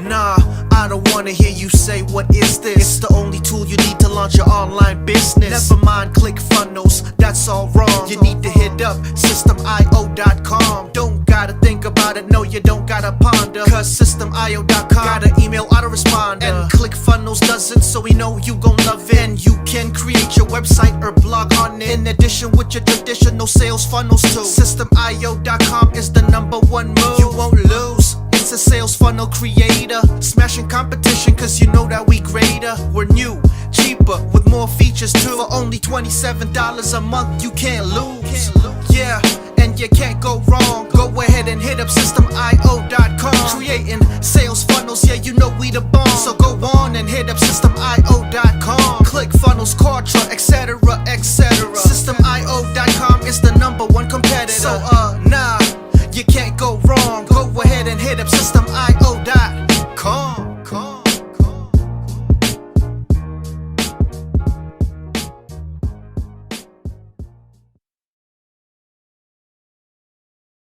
Nah, I don't wanna hear you say what is this. It's the only tool you need to launch your online business. Never mind ClickFunnels, that's all wrong. You need to hit up SystemeIO.com. Don't gotta think about it, no you don't gotta ponder, cause SystemeIO.com got an email autoresponder. And ClickFunnels doesn't, so we know you gon' love it. And you can create your website or blog on it, in addition with your traditional sales funnels too. SystemeIO.com is the #1 move. You won't lose, it's a sales funnel creator. Smashing competition cause you know that we greater. We're new, cheaper, with more features too. For only $27 a month you can't lose. Yeah, and you can't go wrong. Go ahead and hit up SystemeIO.com. Creating sales funnels, yeah you know we the bomb. So go on and hit up SystemeIO.com. ClickFunnels, Quadra, etc, etc. SystemeIO.com is the #1 competitor. So nah, you can't go wrong. Go ahead and hit up SystemeIO.com.